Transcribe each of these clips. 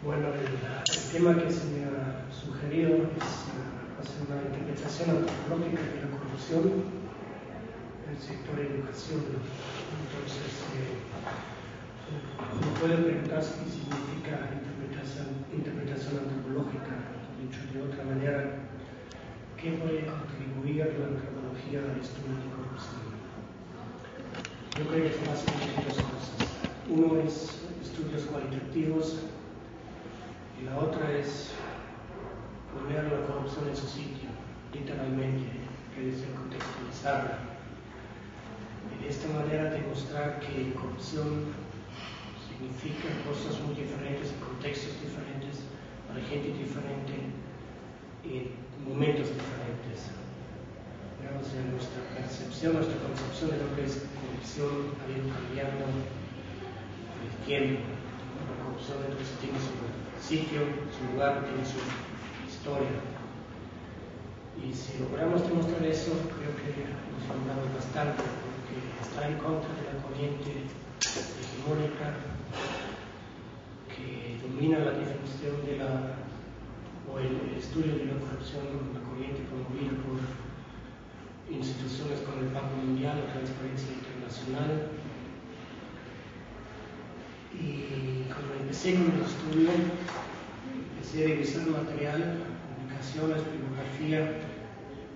Bueno, el tema que se me ha sugerido es hacer una interpretación antropológica de la corrupción en el sector de educación. Entonces, uno puede preguntar si significa interpretación antropológica, dicho de otra manera, ¿qué puede contribuir la antropología al estudio de corrupción? Yo creo que es básicamente dos cosas. Uno es estudios cualitativos y la otra es poner la corrupción en su sitio, literalmente, que es contextualizarla. Y de esta manera demostrar que corrupción significa cosas muy diferentes, contextos diferentes, para gente diferente y en momentos diferentes. Digamos, nuestra percepción, nuestra concepción de lo que es corrupción ha ido cambiando con el tiempo. La corrupción entonces tiene su sitio, su lugar, tiene su historia. Y si logramos demostrar eso, creo que nos logramos bastante, porque está en contra de la corriente hegemónica que domina la definición de o el estudio de la corrupción, una corriente promovida por instituciones como el Banco Mundial o Transparencia Internacional. Y cuando empecé con el estudio, empecé a revisar material, publicaciones, bibliografía,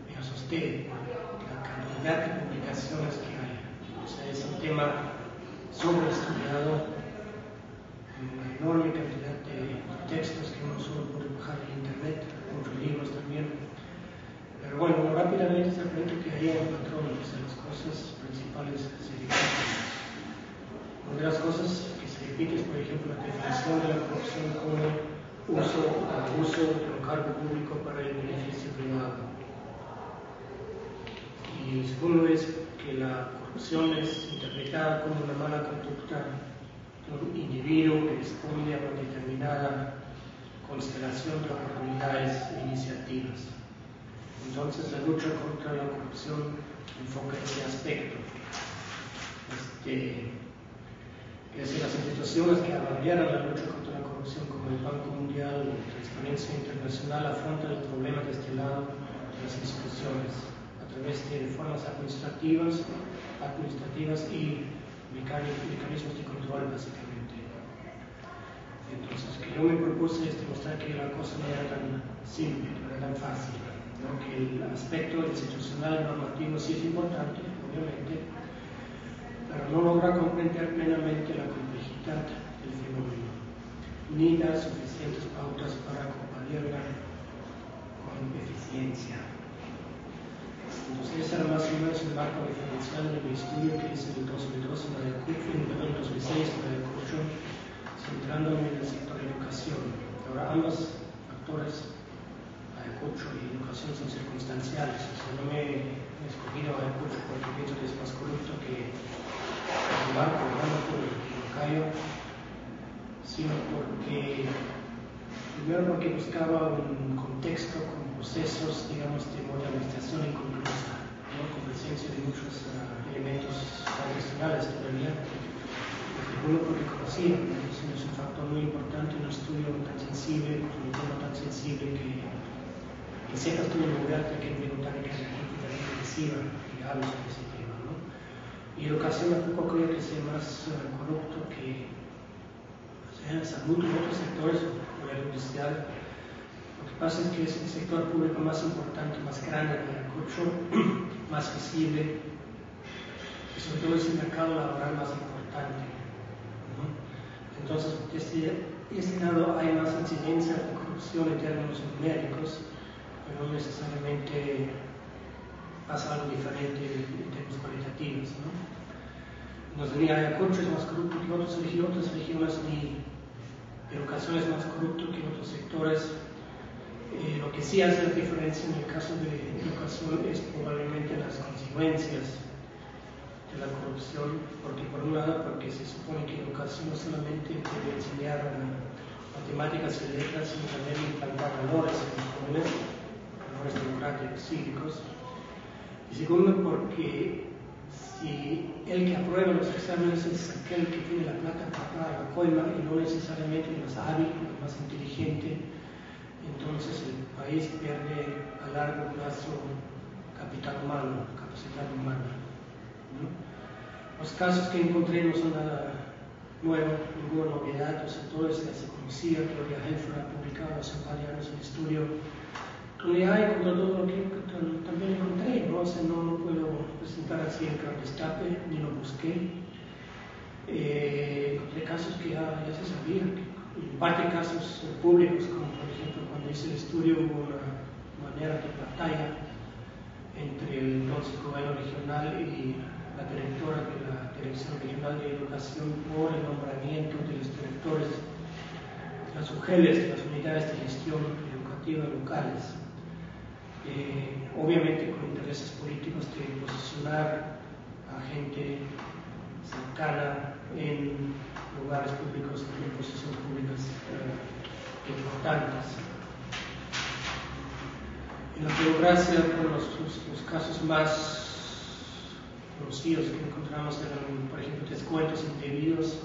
me asusté por la cantidad de publicaciones que hay. O sea, es un tema sobreestudiado, una enorme cantidad de textos que uno solo puede bajar en internet, muchos libros también. Pero bueno, rápidamente se aprende que hay un patrón, o sea, las cosas principales se repiten. Una de las cosas que se repite es, por ejemplo, la definición de la corrupción como uso o abuso de un cargo público para el beneficio privado. Y el segundo es que la corrupción es interpretada como una mala conducta de un individuo que responde a una determinada constelación de oportunidades e iniciativas. Entonces, la lucha contra la corrupción enfoca ese aspecto. Es decir, las instituciones que abanderan la lucha contra la corrupción, como el Banco Mundial o Transparencia Internacional, afrontan el problema de este lado de las instituciones a través de reformas administrativas y mecanismos de control, básicamente. Entonces, lo que yo me propuse es demostrar que la cosa no era tan simple, no era tan fácil, ¿no? Que el aspecto institucional y normativo sí es importante, obviamente, pero no logra comprender plenamente la complejidad del fenómeno, ni da suficientes pautas para combatirla con eficiencia. Entonces, ese era más o menos el marco diferencial de mi estudio que hice en el 2002 en el 2006 en Ayacucho, centrándome en el sector de educación. Ahora, ambos factores, Ayacucho y educación, son circunstanciales. O sea, no me he escogido Ayacucho porque pienso que es más corrupto que el banco, por el Cayo, sino primero porque buscaba un contexto con procesos, digamos, de modernización inconclusa, ¿no? Con presencia de muchos elementos tradicionales todavía. Segundo, porque conocía que la educación es un factor muy importante en un estudio tan sensible, un tema tan sensible que sepas tú en lugar de que en botánica es completamente agresiva y habla sobre ese tema, ¿no? Y educación tampoco creo que sea más corrupto que salud y otros sectores o la universidad. Lo que pasa es que es el sector público más importante, más grande de Ayacucho, más visible y sobre todo es el mercado laboral más importante, ¿no? Entonces, de este lado hay más incidencia de corrupción en términos numéricos, pero no necesariamente pasa algo diferente en términos cualitativos, ¿no? Nos venía Ayacucho es más corrupto que otras regiones y educación es más corrupto que otros sectores. Lo que sí hace la diferencia en el caso de educación es probablemente las consecuencias de la corrupción, porque por un lado, porque se supone que educación no solamente debe enseñar matemáticas y letras, sino también implantar valores en los jóvenes, valores democráticos, cívicos. Y segundo, porque si el que aprueba los exámenes es aquel que tiene la plata para pagar la coima y no necesariamente el más hábil, el más inteligente. Entonces el país pierde a largo plazo capital humano, capacidad humana, ¿no? Los casos que encontré no son nada nuevo, ninguna novedad, o sea, todo eso ya se conocía. Gloria Helfer ha publicado hace un par de años un estudio donde hay como todo lo que también encontré, ¿no? O sea, no puedo presentar así el gran destape, ni lo busqué. Encontré casos que ya se sabía, en parte casos públicos, como por ejemplo cuando hice el estudio hubo una manera de batalla entre el entonces gobierno regional y la directora de la Dirección Regional de Educación por el nombramiento de los directores, las UGELES, de las unidades de gestión educativa locales. Obviamente con intereses políticos de posicionar a gente cercana en lugares públicos, en posiciones públicas importantes. En la democracia, los casos más conocidos que encontramos eran, por ejemplo, descuentos indebidos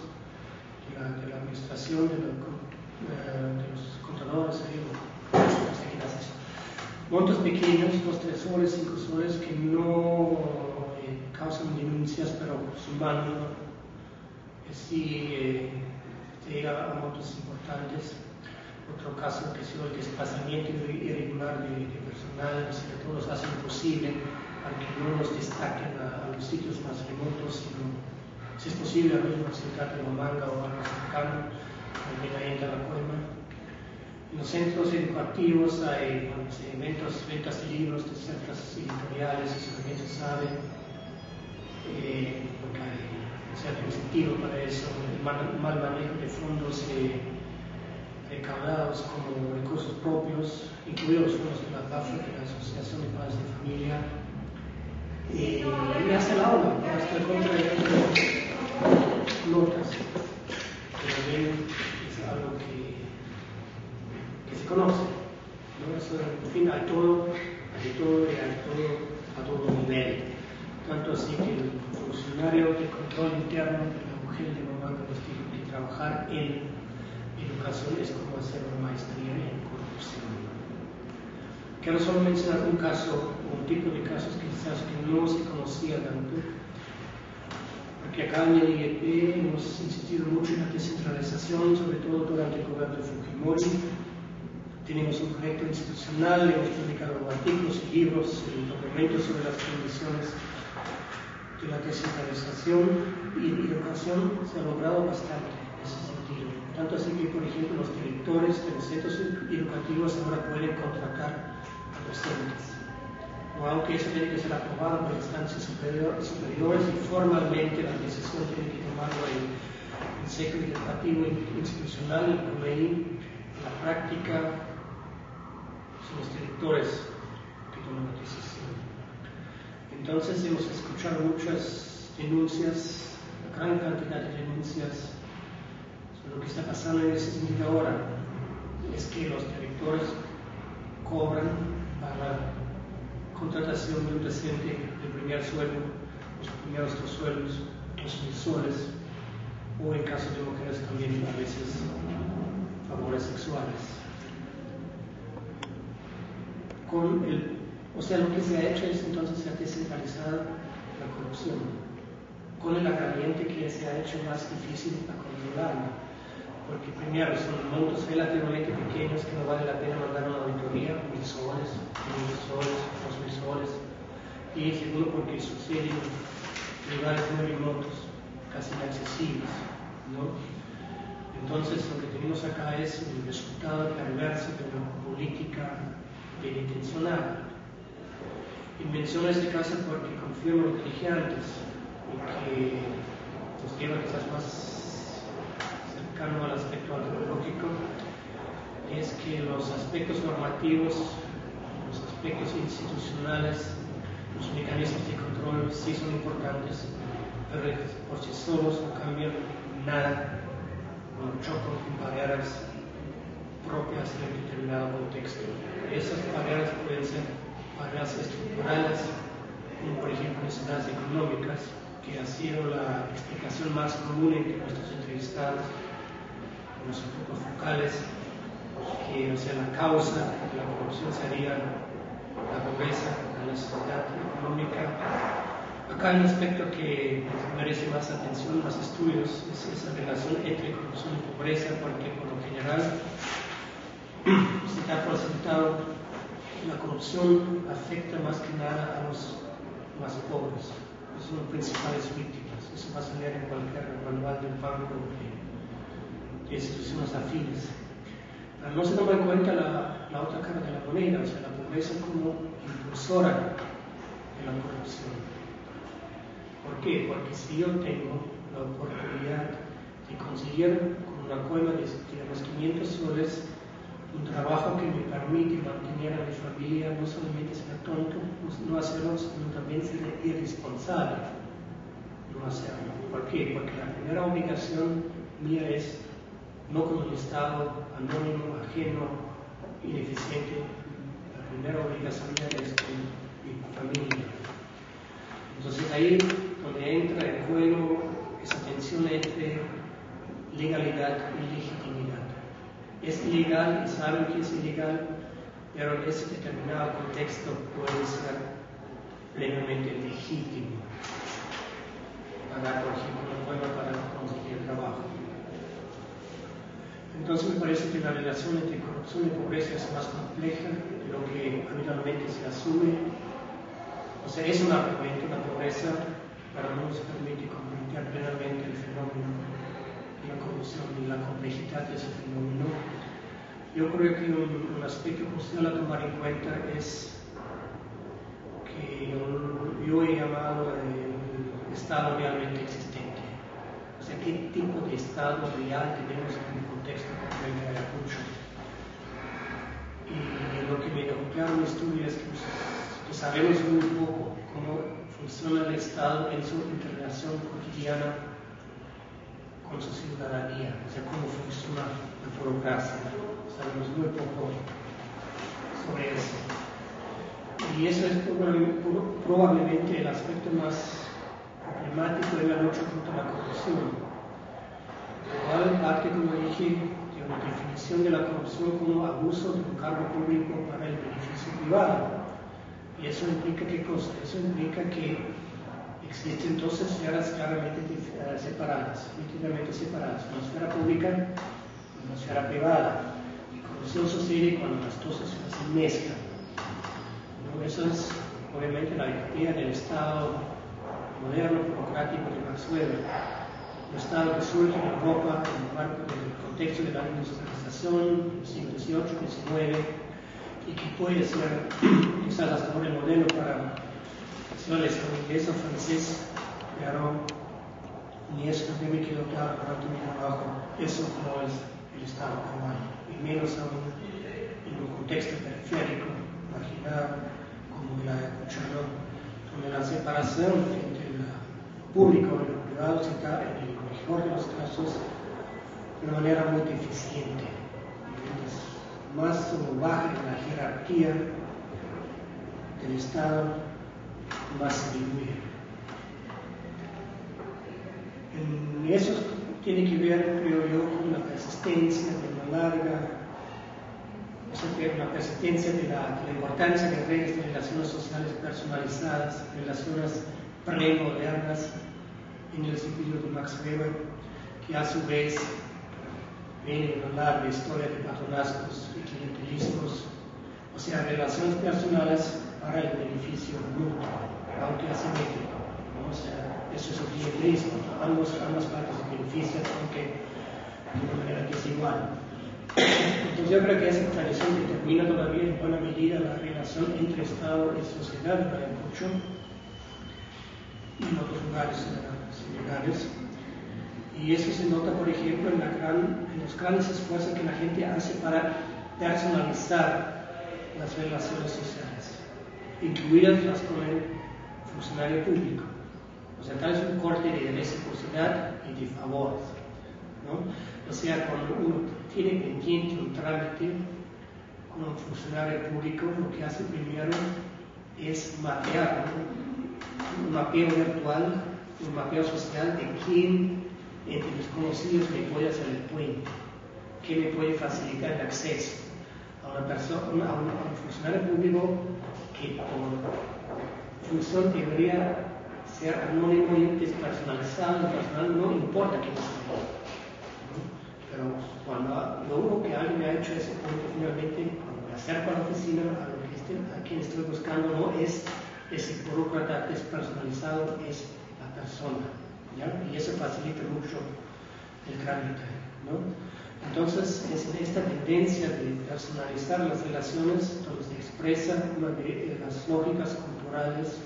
de la administración, de los contadores, montos pequeños, 2, 3 soles, 5 soles, que no causan denuncias, pero sumando sí llega a montos importantes. Otro caso que ha sido el desplazamiento irregular de personal, es decir, todos hacen lo posible para que no nos destaquen a los sitios más remotos, sino, si es posible, a la ciudad de Huamanga o algo cercano, también ahí entra la coima. En los centros educativos hay ventas de libros de ciertas editoriales, eso también se sabe, porque hay un cierto incentivo para eso, el mal manejo de fondos recaudados como recursos propios, incluidos los fondos de la PAFA, de la Asociación de Padres de Familia, y hasta el aula, hasta el contra de notas, que también es algo que se conoce, ¿no? Eso, en fin, hay todo y hay todo a todo nivel. Tanto así que el funcionario de control interno de la mujer de Huamanga nos dijo que trabajar en educación es como hacer una maestría en corrupción. Quiero solo mencionar un caso, un tipo de casos quizás que no se conocía tanto, porque acá en el IEP hemos insistido mucho en la descentralización, sobre todo durante el gobierno de Fujimori. Tenemos un proyecto institucional, hemos publicado artículos y libros, documentos sobre las condiciones de la descentralización, y en educación se ha logrado bastante en ese sentido. Tanto así que, por ejemplo, los directores de los centros educativos ahora pueden contratar a docentes. No, aunque eso tiene que ser aprobado por instancias superiores y formalmente la decisión tiene que tomarlo el Consejo Educativo Institucional, el CONEI. En la práctica son los directores que toman la decisión. Entonces hemos escuchado muchas denuncias, una gran cantidad de denuncias sobre lo que está pasando en ese sentido ahora. Es que los directores cobran para contratación de un docente de primer sueldo, los primeros 2 sueldos, 2.000 soles, o en caso de mujeres también a veces favores sexuales. O sea, lo que se ha hecho es entonces se ha descentralizado la corrupción, con el agravante que se ha hecho más difícil a controlarla, porque primero son montos relativamente pequeños que no vale la pena mandar una auditoría, 1.000 soles, 1.000 soles, 2.000 soles, y segundo porque sucede en lugares muy remotos, casi inaccesibles, ¿no? Entonces lo que tenemos acá es el resultado perverso de una política penitenciaria. Y menciono este caso porque confirmo lo que dije antes, y que nos lleva quizás más cercano al aspecto antropológico, es que los aspectos normativos, los aspectos institucionales, los mecanismos de control sí son importantes, pero por sí solos no cambian nada, no chocan con barreras propias de un determinado contexto. Esas barreras pueden ser barreras estructurales, como por ejemplo necesidades económicas, que ha sido la explicación más común entre nuestros entrevistados, los focos focales, que o sea, la causa de la corrupción sería la pobreza, la necesidad económica. Acá hay un aspecto que merece más atención, más estudios, es esa relación entre corrupción y pobreza, porque por lo general se da por sentado que la corrupción afecta más que nada a los más pobres, que son las principales víctimas. Eso va a salir en cualquier manual del banco de instituciones afines. Pero no se toma en cuenta la otra cara de la moneda, o sea, la pobreza como impulsora de la corrupción. ¿Por qué? Porque si yo tengo la oportunidad de conseguir con una coima de digamos, 500 soles un trabajo que me permite mantener a mi familia, no solamente ser tonto, no hacerlo, sino también ser irresponsable no hacerlo. ¿Por qué? Porque la primera obligación mía es no con un Estado anónimo, ajeno, ineficiente. La primera obligación mía es con mi familia. Entonces ahí donde entra en juego esa tensión entre legalidad y legitimidad. Es ilegal y saben que es ilegal, pero en ese determinado contexto puede ser plenamente legítimo. Pagar, por ejemplo, una prueba para conseguir trabajo. Entonces me parece que la relación entre corrupción y pobreza es más compleja de lo que habitualmente se asume. O sea, es un argumento la pobreza, pero no nos permite comprender plenamente el fenómeno de la corrupción y la complejidad de ese fenómeno. Yo creo que un aspecto crucial a tomar en cuenta es que yo he llamado el Estado realmente existente. O sea, ¿qué tipo de Estado real tenemos en el contexto concreto de Ayacucho? Y lo que me dejó claro en el estudio es que sabemos muy poco cómo funciona el Estado en su interrelación cotidiana con su ciudadanía, o sea, cómo funciona la burocracia. Sabemos muy poco sobre eso. Y eso es probablemente el aspecto más problemático de la lucha contra la corrupción. Igual parte, como dije, de una definición de la corrupción como abuso de un cargo público para el beneficio privado. Y eso implica ¿qué cosa? Eso implica que existen dos esferas claramente separadas, nítidamente separadas, una esfera pública y una esfera privada. La corrupción sucede cuando las dos esferas se mezclan. ¿No? Eso es obviamente la idea del Estado moderno, burocrático de Max Weber. Un Estado que surge en Europa en el marco del contexto de la industrialización del siglo XVIII, XIX, y que puede ser quizás hasta ahora el modelo para el estadounidense o francés, pero ni eso también me quedó claro durante mi trabajo. Eso no es el Estado peruano, y menos aún en un contexto periférico, marginal, como el ayacuchano, donde la separación entre lo público y lo privado se da, en el mejor de los casos, de una manera muy deficiente. Más uno baja en la jerarquía del Estado, más se diluye. Eso tiene que ver, creo yo, con la persistencia de una larga, una persistencia de la importancia de redes de relaciones sociales personalizadas, relaciones premodernas en el sentido de Max Weber, que a su vez viene una larga historia de patronazgos y clientelismos, o sea, relaciones personales para el beneficio mutuo, aunque asimétrico, ¿no? O sea, eso es el clientelismo, ambas partes se benefician, aunque de una manera desigual. Entonces yo creo que esa tradición determina todavía en buena medida la relación entre Estado y sociedad en Ayacucho y en otros lugares similares. Y eso se nota, por ejemplo, en los grandes esfuerzos que la gente hace para personalizar las relaciones sociales, incluidas las con el funcionario público. O sea, tal es un corte de reciprocidad y de favor, ¿no? O sea, cuando uno tiene pendiente un trámite con un funcionario público, lo que hace primero es mapear, ¿no? Un mapeo virtual, un mapeo social de quién entre los conocidos me puede hacer el puente. que me puede facilitar el acceso a una persona, a un funcionario público que por función debería ser anónimo y despersonalizado, personal, no importa quién sea. Pero cuando lo único que alguien me ha hecho ese punto, finalmente, cuando me acerco a la oficina, a quien estoy buscando no es ese burócrata despersonalizado, es la persona, ¿ya? Y eso facilita mucho el trámite, ¿no? Entonces, es en esta tendencia de personalizar las relaciones donde se expresan las lógicas culturales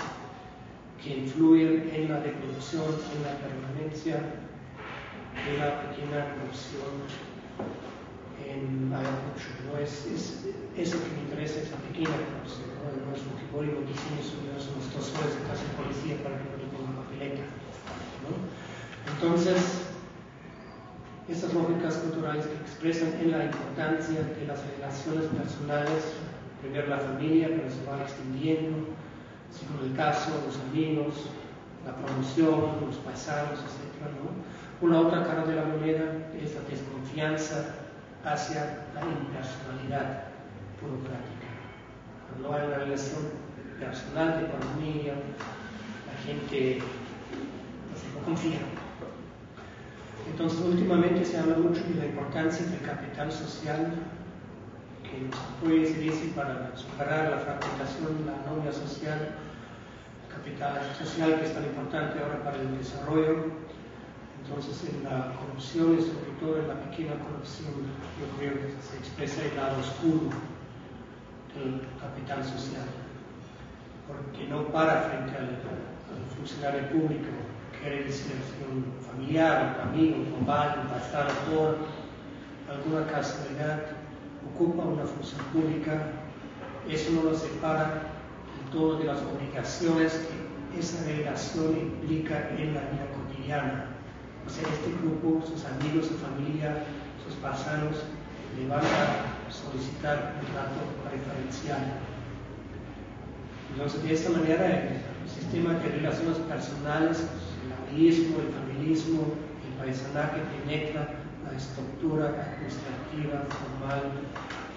que influyen en la reproducción, en la permanencia de la pequeña corrupción en Ayacucho, ¿no? Es eso que me interesa, esa pequeña corrupción, ¿no? No es lo que Bóligo diseña sobre unos 2 horas de casa de policía para que no le pongan papeleta, ¿no? Entonces, estas lógicas culturales que expresan en la importancia de las relaciones personales, primero la familia, pero se va extendiendo, según el caso, los amigos, la promoción, los paisanos, etc., ¿no? Una otra cara de la moneda es la desconfianza hacia la impersonalidad burocrática. Cuando no hay una relación personal de familia, la gente no confía. Entonces, últimamente se habla mucho de la importancia del capital social, que nos puede servir para superar la fragmentación, la anomia social, el capital social que es tan importante ahora para el desarrollo. Entonces, en la corrupción y sobre todo en la pequeña corrupción, yo creo que se expresa el lado oscuro del capital social, porque no para frente al funcionario público, quiere decir un familiar, un amigo, un compañero, un pastor, por alguna casualidad ocupa una función pública, eso no lo separa de todo de las obligaciones que esa relación implica en la vida cotidiana. O sea, este grupo, sus amigos, su familia, sus paisanos, le van a solicitar un trato preferencial. Entonces, de esta manera, el sistema de relaciones personales, el amiguismo, el familismo, el paisanaje penetra la estructura administrativa formal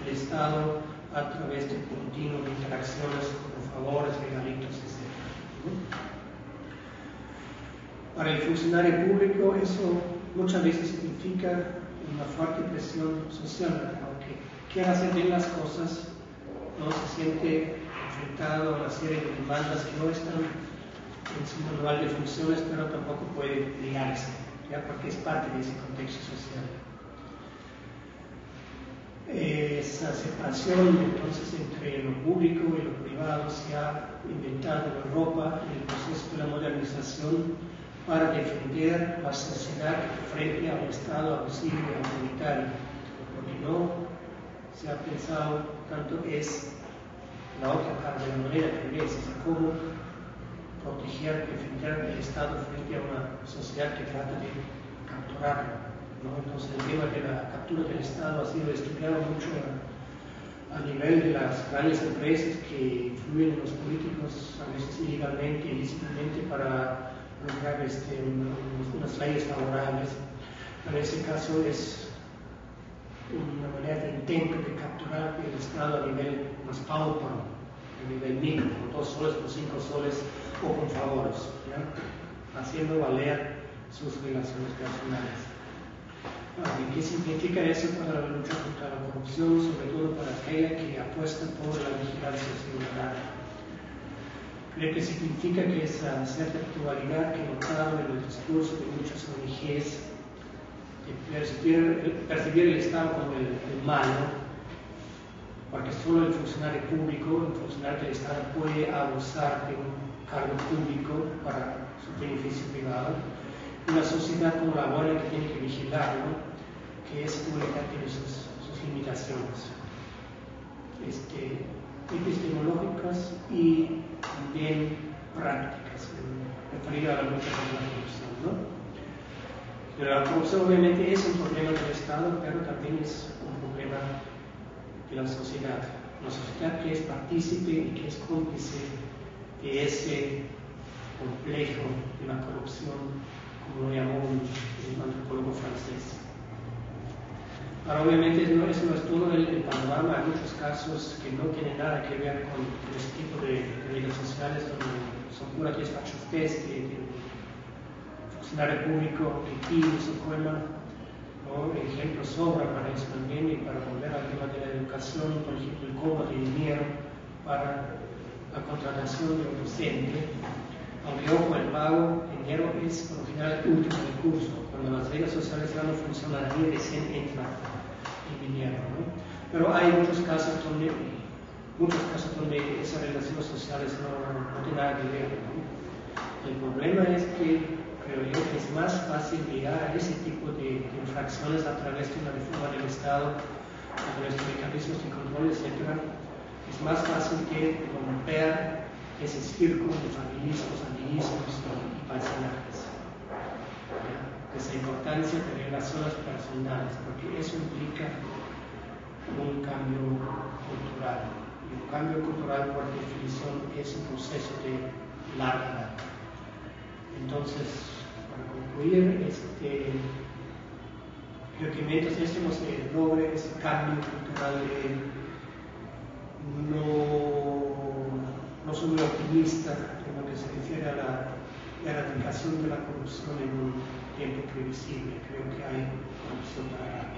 del Estado a través de continuas interacciones como favores, regalitos, etc. Para el funcionario público eso muchas veces significa una fuerte presión social, aunque quiera hacer bien las cosas, no se siente enfrentado a una serie de demandas que no están en su manual de funciones, pero tampoco puede negarse, ¿ya? Porque es parte de ese contexto social. Esa separación entonces entre lo público y lo privado se ha inventado en Europa en el proceso de la modernización para defender la sociedad frente a un Estado abusivo y autoritario. Lo que no se ha pensado tanto es la otra parte de la moneda, que es cómo proteger, defender el Estado frente a una sociedad que trata de capturarlo, ¿no? Entonces el tema de la captura del Estado ha sido estudiado mucho a nivel de las grandes empresas que influyen en los políticos, a veces ilegalmente, ilícitamente, para lograr unas leyes favorables. En ese caso es una manera de intento de capturar el Estado a nivel más paupero, a nivel micro, con 2 soles, con 5 soles o con favores, ¿ya? Haciendo valer sus relaciones personales. ¿Y qué significa eso para la lucha contra la corrupción, sobre todo para aquella que apuesta por la vigilancia ciudadana? Creo que significa que esa cierta actualidad que he notado en el discurso de muchas ONGs, de percibir el Estado como el malo, porque solo el funcionario público, el funcionario del Estado puede abusar de un cargo público para su beneficio privado. Una sociedad como la buena que tiene que vigilarlo, que es pública, tiene sus limitaciones epistemológicas y también prácticas, referidas a la lucha contra la corrupción, ¿no? Pero la corrupción obviamente es un problema del Estado, pero también es un problema de la sociedad. Una sociedad que es partícipe y que es cómplice de ese complejo de la corrupción, como lo llamó un antropólogo francés. Ahora, obviamente, eso no es todo el panorama. Hay muchos casos que no tienen nada que ver con este tipo de redes sociales, donde son puras despachostes, que el funcionario público que pide su coima, ¿no? Ejemplos sobran para eso también. Y para volver al tema de la educación, por ejemplo, el cobro de dinero para la contratación de un docente, aunque ojo, el pago en dinero es por lo general el último recurso. Cuando las redes sociales ya no funcionan, ahí recién entra el dinero, ¿no? Pero hay muchos casos donde esas relaciones sociales no tienen nada que ver, ¿no? El problema es que creo yo que es más fácil llegar a ese tipo de infracciones a través de una reforma del Estado, a través de mecanismos de control, etc. Es más fácil que romper ese círculo de familismos, amiguismos y parcialidades. Esa importancia de relaciones personales, porque eso implica un cambio cultural. Y un cambio cultural, por definición, es un proceso de larga data. Entonces, para concluir, creo que mientras esto no se logre, ese cambio cultural, no soy muy optimista en lo que se refiere a la erradicación de la corrupción en un tiempo previsible. Creo que hay corrupción para